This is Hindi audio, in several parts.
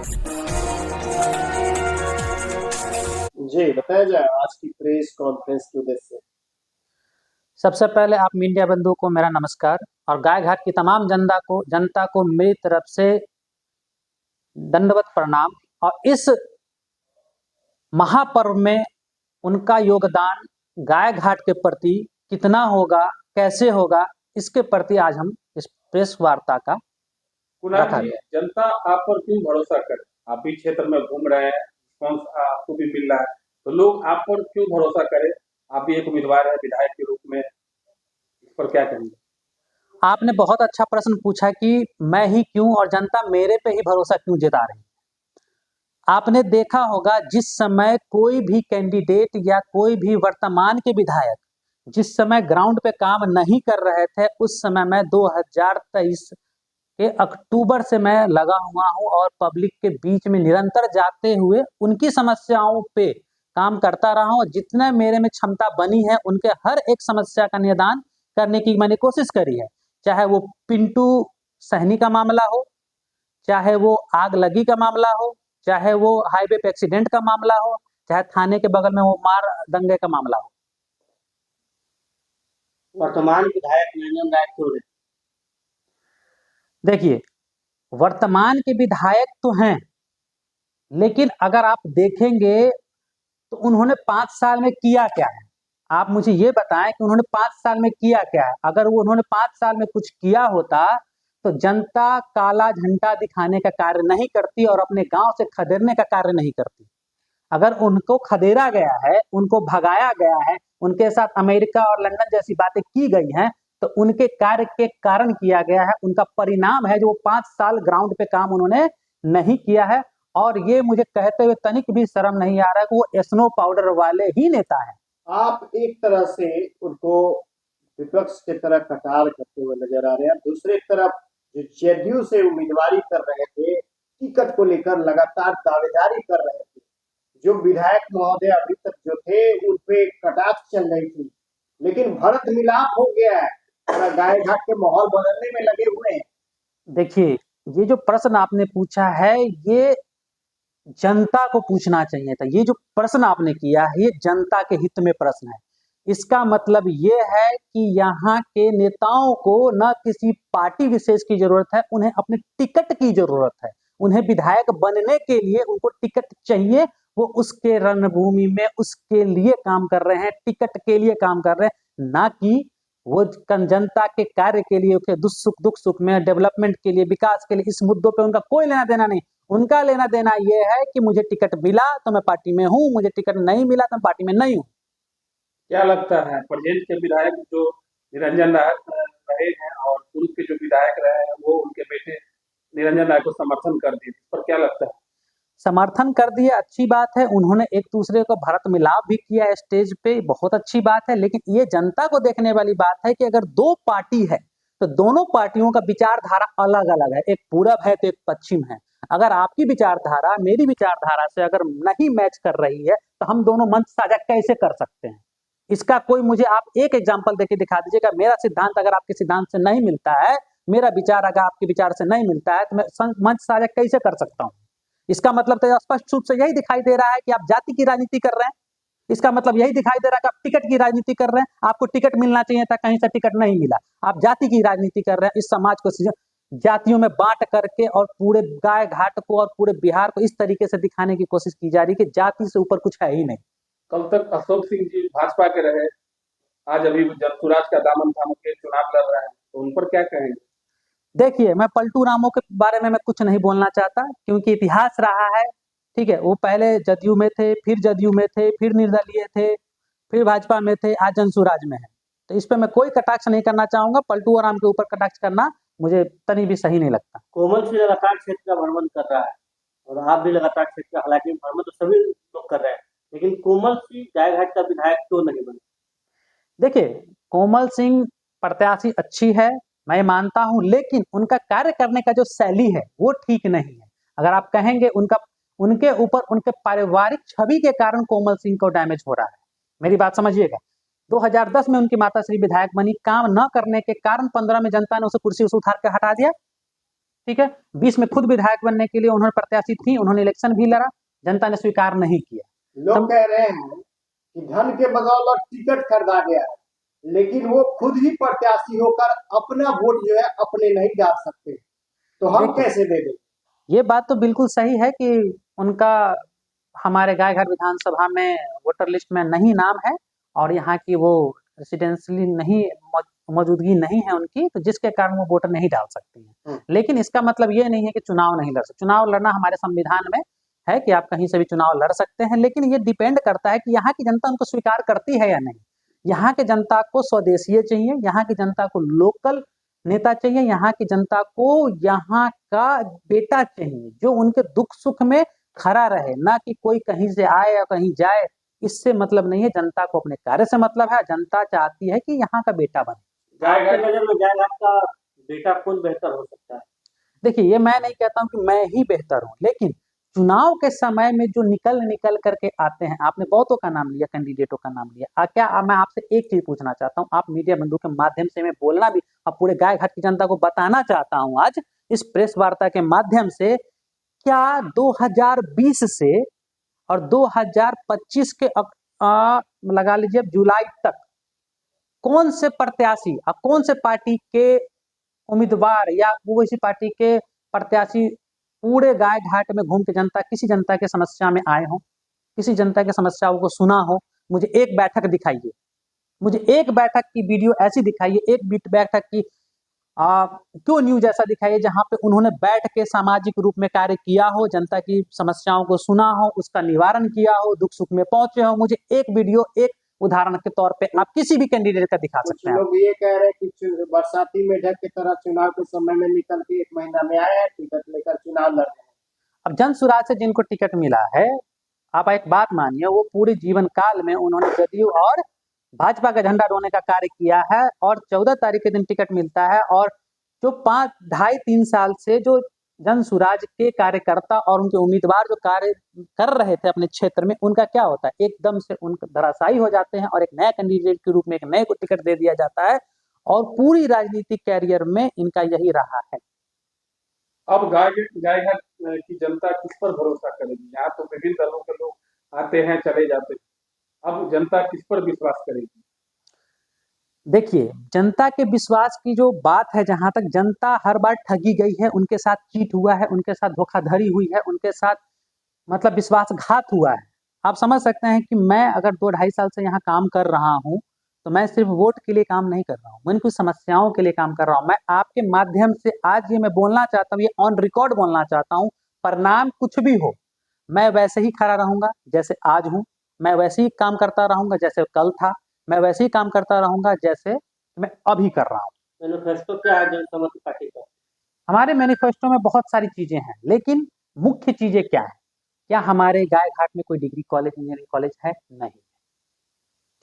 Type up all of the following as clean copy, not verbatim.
जी बताया जाए आज की प्रेस कॉन्फ्रेंस के उद्देश्य से। सबसे पहले आप मीडिया बंधुओं को मेरा नमस्कार और गाय घाट की तमाम जनता को मेरी तरफ से दंडवत प्रणाम। और इस महापर्व में उनका योगदान गाय घाट के प्रति कितना होगा, कैसे होगा, इसके प्रति आज हम इस प्रेस वार्ता का कुणाल रखा जी, गया। जनता आप पर क्यों भरोसा करे? आप भी क्षेत्र में घूम रहे हैं, रिस्पॉन्स आपको भी मिल रहा है, तो लोग आप पर क्यों भरोसा करे? आप भी एक उम्मीदवार है विधायक के रूप में, इस पर क्या कहेंगे? आपने बहुत अच्छा प्रश्न पूछा कि मैं ही क्यों और जनता मेरे पे ही भरोसा क्यों जता रही है। आपने देखा होगा जिस समय कोई भी कैंडिडेट या कोई भी वर्तमान के विधायक जिस समय ग्राउंड पे काम नहीं कर रहे थे, उस समय मैं 2023 के अक्टूबर से मैं लगा हुआ हूं और पब्लिक के बीच में निरंतर जाते हुए उनकी समस्याओं पे काम करता रहा हूं। और जितना मेरे में क्षमता बनी है उनके हर एक समस्या का निदान करने की मैंने कोशिश करी है। चाहे वो पिंटू सहनी का मामला हो, चाहे वो आग लगी का मामला हो, चाहे वो हाईवे पे एक्सीडेंट का मामला हो, चाहे थाने के बगल में वो मार दंगे का मामला हो। वर्तमान विधायक निरंजन राय क्यों रहे? देखिए, वर्तमान के विधायक तो हैं, लेकिन अगर आप देखेंगे तो उन्होंने 5 साल में किया क्या है? आप मुझे ये बताएं कि उन्होंने 5 साल में किया क्या है? अगर वो उन्होंने 5 साल में कुछ किया होता तो जनता काला झंडा दिखाने का कार्य नहीं करती और अपने गांव से खदेड़ने का कार्य नहीं करती। अगर उनको खदेड़ा गया है, उनको भगाया गया है, उनके साथ अमेरिका और लंदन जैसी बातें की गई हैं, तो उनके कार्य के कारण किया गया है। उनका परिणाम है जो 5 साल ग्राउंड पे काम उन्होंने नहीं किया है। और ये मुझे कहते हुए तनिक भी शर्म नहीं आ रहा है कि वो स्नो पाउडर वाले ही नेता है। आप एक तरह से उनको विपक्ष की तरह कटार करते हुए नजर आ रहे हैं, दूसरी तरफ जो जदयू से उम्मीदवारी कर रहे थे, टिकट को लेकर लगातार दावेदारी कर रहे थे, जो विधायक महोदय अभी तक जो थे उन पे कटाक्ष चल रही थी, लेकिन भरत मिलाप हो गया है, पूरा गाय घाट के माहौल बदलने में लगे हुए हैं। देखिए, ये जो प्रश्न आपने पूछा है ये जनता को पूछना चाहिए था। ये जो प्रश्न आपने किया है ये जनता के हित में प्रश्न है। इसका मतलब ये है कि यहाँ के नेताओं को न किसी पार्टी विशेष की जरूरत है, उन्हें अपने टिकट की जरूरत है। उन्हें विधायक बनने के लिए उनको टिकट चाहिए, वो उसके रणभूमि में उसके लिए काम कर रहे हैं, टिकट के लिए काम कर रहे हैं, ना कि वो जनता के कार्य के लिए, दुख सुख में, डेवलपमेंट के लिए, विकास के लिए। इस मुद्दों पे उनका कोई लेना देना नहीं। उनका लेना देना ये है कि मुझे टिकट मिला तो मैं पार्टी में हूँ, मुझे टिकट नहीं मिला तो मैं पार्टी में नहीं हूँ। क्या लगता है प्रेजेंट के विधायक जो निरंजन राय रहे हैं और पूर्व के जो विधायक रहे हैं वो उनके बेटे निरंजन राय को समर्थन कर दिए, इस पर क्या लगता है? समर्थन कर दिए, अच्छी बात है। उन्होंने एक दूसरे को भरत मिलाप भी किया स्टेज पे, बहुत अच्छी बात है। लेकिन ये जनता को देखने वाली बात है कि अगर दो पार्टी है तो दोनों पार्टियों का विचारधारा अलग अलग है, एक पूरब है तो एक पश्चिम है। अगर आपकी विचारधारा मेरी विचारधारा से अगर नहीं मैच कर रही है तो हम दोनों मंच साझा कैसे कर सकते हैं? इसका कोई मुझे आप एक एग्जाम्पल देके दिखा दीजिएगा। मेरा सिद्धांत अगर आपके सिद्धांत से नहीं मिलता है, मेरा विचार अगर आपके विचार से नहीं मिलता है, तो मैं मंच साझा कैसे कर सकता हूँ? इसका मतलब तो स्पष्ट रूप से यही दिखाई दे रहा है कि आप जाति की राजनीति कर रहे हैं। इसका मतलब यही दिखाई दे रहा है कि आप टिकट की राजनीति कर रहे हैं। आपको टिकट मिलना चाहिए था, कहीं से टिकट नहीं मिला, आप जाति की राजनीति कर रहे हैं। इस समाज को जातियों में बांट करके और पूरे गाय घाट को और पूरे बिहार को इस तरीके से दिखाने की कोशिश की जा रही है कि जाति से ऊपर कुछ है ही नहीं। कल तक अशोक सिंह जी भाजपा के रहे, आज अभी जनसुराज का दामन थाम के चुनाव लड़ रहे हैं, तो उन पर क्या कहेंगे? देखिए, मैं पलटू रामू के बारे में मैं कुछ नहीं बोलना चाहता, क्योंकि इतिहास रहा है। ठीक है, वो पहले जदयू में थे, फिर जदयू में थे, फिर निर्दलीय थे, फिर भाजपा में थे, आज जनसुराज में है। तो इस पे मैं कोई कटाक्ष नहीं करना चाहूंगा। पलटू और राम के ऊपर कटाक्ष करना मुझे तनी भी सही नहीं लगता। कोमल सिंह लगातार क्षेत्र का भ्रमण कर रहा है और आप भी लगातार क्षेत्र का, हालांकि भ्रमण तो सभी लोग कर रहे हैं, लेकिन कोमल सिंह गायघाट का विधायक क्यों नहीं बने? देखिए, कोमल सिंह प्रत्याशी अच्छी है, मैं मानता हूं, लेकिन उनका कार्य करने का जो शैली है वो ठीक नहीं है। अगर आप कहेंगे उनके ऊपर उनके पारिवारिक छवि के कारण कोमल सिंह को डैमेज हो रहा है। मेरी बात समझिएगा। 2010 में उनकी माताश्री विधायक बनी, काम न करने के कारण 15 में जनता ने उसे कुर्सी से उतार के हटा दिया। ठीक है। 20 में खुद विधायक बनने के लिए उन्होंने प्रत्याशी थी, उन्होंने इलेक्शन भी लड़ा, जनता ने स्वीकार नहीं किया। लोग कह रहे हैं कि धन के बदौलत टिकट खरीदा गया है, लेकिन वो खुद ही प्रत्याशी होकर अपना वोट जो है अपने नहीं डाल सकते, तो हम देखिए, कैसे दे दें? ये बात तो बिल्कुल सही है कि उनका हमारे गायघाट विधानसभा में वोटर लिस्ट में नहीं नाम है और यहाँ की वो रेसिडेंशियली नहीं मौजूदगी नहीं है उनकी, तो जिसके कारण वो वोट नहीं डाल सकती हैं। लेकिन इसका मतलब ये नहीं है कि चुनाव नहीं लड़ सकते। चुनाव लड़ना हमारे संविधान में है कि आप कहीं से भी चुनाव लड़ सकते हैं, लेकिन ये डिपेंड करता है कि यहाँ की जनता उनको स्वीकार करती है या नहीं। यहाँ की जनता को स्वदेशीय चाहिए, यहाँ की जनता को लोकल नेता चाहिए, यहाँ की जनता को यहाँ का बेटा चाहिए जो उनके दुख सुख में खड़ा रहे, ना कि कोई कहीं से आए या कहीं जाए। इससे मतलब नहीं है, जनता को अपने कार्य से मतलब है। जनता चाहती है कि यहाँ का बेटा बने। आपकी नजर में गायघाट का बेटा कौन बेहतर हो सकता है? देखिए, ये मैं नहीं कहता हूँ कि मैं ही बेहतर हूँ, लेकिन चुनाव के समय में जो निकल करके आते हैं, आपने बहुतों का नाम लिया, कैंडिडेटों का नाम लिया, मैं आपसे एक चीज पूछना चाहता हूँ, आप मीडिया बंधु के माध्यम से मैं बोलना भी अब पूरे गायघाट की जनता को बताना चाहता हूँ आज इस प्रेस वार्ता के माध्यम से, क्या 2020 से और 2025 के लगा लीजिए जुलाई तक कौन से प्रत्याशी और कौन से पार्टी के उम्मीदवार या वो किसी पार्टी के प्रत्याशी पूरे गायघाट में घूम के किसी जनता के समस्या में आए हो, किसी जनता के समस्याओं को सुना हो? मुझे एक बैठक दिखाइए, मुझे एक बैठक की वीडियो ऐसी दिखाइए, एक बैठक की क्यों न्यूज ऐसा दिखाइए जहां पे उन्होंने बैठ के सामाजिक रूप में कार्य किया हो, जनता की समस्याओं को सुना हो, उसका निवारण किया हो, दुख सुख में पहुंचे हो। मुझे एक वीडियो, एक उदाहरण के तौर पे आप किसी भी कैंडिडेट का दिखा सकते हैं। लोग ये कह रहे हैं कि बरसाती मेढक की तरह चुनाव के समय में निकल के 1 महीना में आए हैं, टिकट लेकर चुनाव लड़ रहे हैं। अब जन सुराज से जिनको टिकट मिला है, आप एक बात मानिए, वो पूरे जीवन काल में उन्होंने जदयू और भाजपा का झंडा रोने का कार्य किया है और 14 तारीख के दिन टिकट मिलता है। और जो 2.5-3 साल से जो जन सुराज के कार्यकर्ता और उनके उम्मीदवार जो कार्य कर रहे थे अपने क्षेत्र में, उनका क्या होता है, एकदम से उनका धराशायी हो जाते हैं और एक नए कैंडिडेट के रूप में एक नए को टिकट दे दिया जाता है और पूरी राजनीतिक कैरियर में इनका यही रहा है। अब गायघाट की जनता किस पर भरोसा करेगी? यहाँ तो विभिन्न दलों के लोग आते हैं चले जाते हैं, अब जनता किस पर विश्वास करेगी? देखिए, जनता के विश्वास की जो बात है, जहां तक जनता हर बार ठगी गई है, उनके साथ चीट हुआ है, उनके साथ धोखाधड़ी हुई है, उनके साथ मतलब विश्वासघात हुआ है। आप समझ सकते हैं कि मैं अगर 2-2.5 साल से यहाँ काम कर रहा हूँ, तो मैं सिर्फ वोट के लिए काम नहीं कर रहा हूँ, मैं इनकी समस्याओं के लिए काम कर रहा हूँ। मैं आपके माध्यम से आज ये मैं बोलना चाहता हूँ, ये ऑन रिकॉर्ड बोलना चाहता हूँ, परिणाम कुछ भी हो, मैं वैसे ही खड़ा रहूंगा जैसे आज हूँ, मैं वैसे ही काम करता रहूंगा जैसे कल था, मैं वैसे ही काम करता रहूंगा जैसे मैं अभी कर रहा हूँ। मैनिफेस्टो क्या है जनसम्मति पार्टी का? हमारे मैनिफेस्टो में बहुत सारी चीजें हैं, लेकिन मुख्य चीजें क्या है? क्या हमारे गायघाट में कोई डिग्री कॉलेज, इंजीनियरिंग कॉलेज है? नहीं।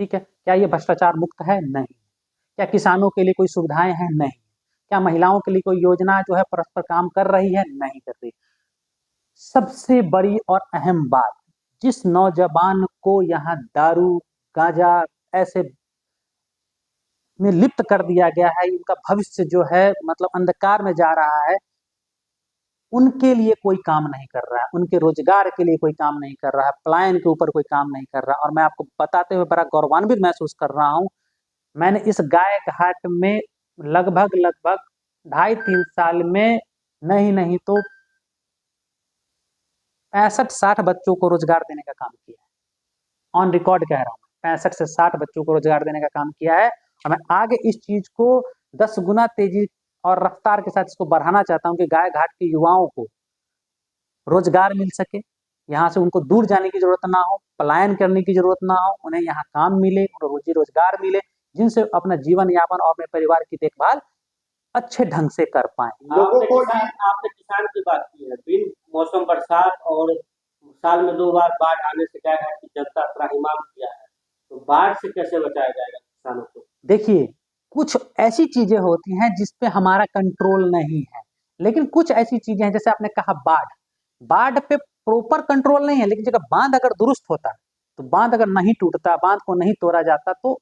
ठीक है। क्या ये भ्रष्टाचार मुक्त है? नहीं। क्या किसानों के लिए कोई सुविधाएं हैं? नहीं। क्या महिलाओं के लिए कोई योजना जो है परस्पर काम कर रही है? नहीं कर रही। सबसे बड़ी और अहम बात, जिस नौजवान को यहाँ दारू, गांजा ऐसे में लिप्त कर दिया गया है, उनका भविष्य जो है मतलब अंधकार में जा रहा है, उनके लिए कोई काम नहीं कर रहा है, उनके रोजगार के लिए कोई काम नहीं कर रहा है, पलायन के ऊपर कोई काम नहीं कर रहा। और मैं आपको बताते हुए बड़ा गौरवान्वित महसूस कर रहा हूँ, मैंने इस गायघाट में लगभग 2.5-3 साल में नहीं तो 65-60 बच्चों को रोजगार देने का काम किया है। ऑन रिकॉर्ड कह रहा हूँ, 65 से 60 बच्चों को रोजगार देने का काम किया है। और मैं आगे इस चीज को 10 गुना तेजी और रफ्तार के साथ इसको बढ़ाना चाहता हूँ कि गायघाट के युवाओं को रोजगार मिल सके, यहाँ से उनको दूर जाने की जरूरत ना हो, पलायन करने की जरूरत ना हो, उन्हें यहाँ काम मिले, उन्हें रोजी रोजगार मिले, जिनसे अपना जीवन यापन और अपने परिवार की देखभाल अच्छे ढंग से कर पाए। आपने किसान की बात की है, बिन मौसम बरसात और साल में 2 बार बाढ़ आने से गायघाट की जनता त्राहिमाम किया है, तो बाढ़ से कैसे बचाया जाएगा किसानों को? देखिए, कुछ ऐसी चीजें होती हैं जिसपे हमारा कंट्रोल नहीं है, लेकिन कुछ ऐसी चीजें हैं, जैसे आपने कहा बाढ़ पे प्रॉपर कंट्रोल नहीं है, लेकिन जगह बांध अगर दुरुस्त होता, तो बांध अगर नहीं टूटता, बांध को नहीं तोड़ा जाता, तो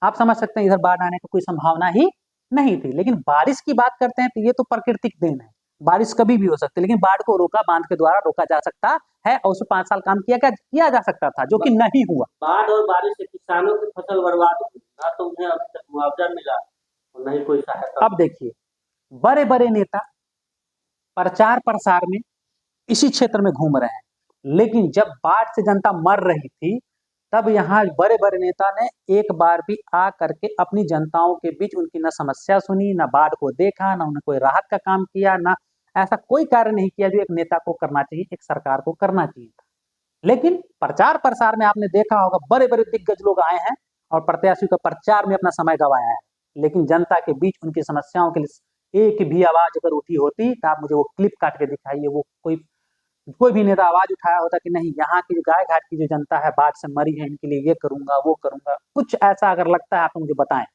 आप समझ सकते हैं इधर बाढ़ आने की कोई संभावना ही नहीं थी। लेकिन बारिश की बात करते हैं तो ये तो प्राकृतिक देन है। बारिश कभी भी हो सकती है, लेकिन बाढ़ को रोका, बांध के द्वारा रोका जा सकता है और उसमें 5 साल काम किया जा सकता था, जो कि नहीं हुआ। बाढ़ और बारिश से किसानों की फसल बर्बाद हुई, ना तो उन्हें अभी तक मुआवजा मिला और नहीं कोई सहायता। अब देखिए, बड़े बड़े नेता प्रचार प्रसार में इसी क्षेत्र में घूम रहे हैं, लेकिन जब बाढ़ से जनता मर रही थी, तब यहाँ बड़े बड़े नेता ने एक बार भी आ करके अपनी जनताओं के बीच उनकी न समस्या सुनी, न बाढ़ को देखा, न उन्हें कोई राहत का काम किया, न ऐसा कोई कार्य नहीं किया जो एक नेता को करना चाहिए, एक सरकार को करना चाहिए था। लेकिन प्रचार प्रसार में आपने देखा होगा, बड़े बड़े दिग्गज लोग आए हैं और प्रत्याशियों का प्रचार में अपना समय गंवाया है, लेकिन जनता के बीच उनकी समस्याओं के लिए एक भी आवाज अगर उठी होती तो आप मुझे वो क्लिप काट के दिखाइए, वो कोई भी नेता आवाज उठाया होता कि नहीं, यहाँ की जो गाय घाट की जो जनता है बाढ़ से मरी है, इनके लिए ये करूंगा वो करूंगा, कुछ ऐसा अगर लगता है आप मुझे बताएं।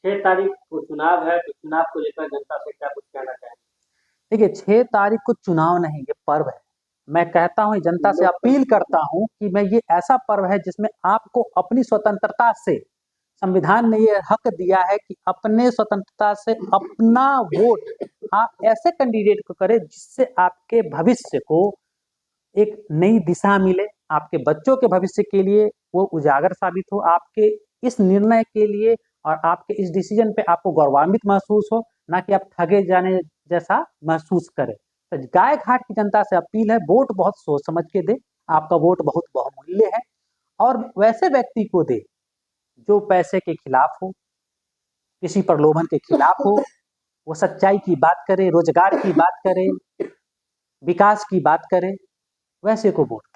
6 तारीख को चुनाव है, तो चुनाव को लेकर जनता से क्या कुछ कहना चाहेंगे? देखिए, 6 तारीख को चुनाव नहीं, ये पर्व है। मैं कहता हूँ, जनता से अपील करता हूँ कि मैं ये ऐसा पर्व है जिसमें आपको अपनी स्वतंत्रता से, संविधान ने ये हक दिया है कि अपने स्वतंत्रता से अपना वोट आप ऐसे कैंडिडेट को करें जिससे आपके भविष्य को एक नई दिशा मिले, आपके बच्चों के भविष्य के लिए वो उजागर साबित हो, आपके इस निर्णय के लिए और आपके इस डिसीजन पे आपको गौरवान्वित महसूस हो, ना कि आप ठगे जाने जैसा महसूस करें। तो गाय घाट की जनता से अपील है, वोट बहुत सोच समझ के दे, आपका वोट बहुत बहुमूल्य है, और वैसे व्यक्ति को दे जो पैसे के खिलाफ हो, किसी प्रलोभन के खिलाफ हो, वो सच्चाई की बात करे, रोजगार की बात करे, विकास की बात करे, वैसे को वोट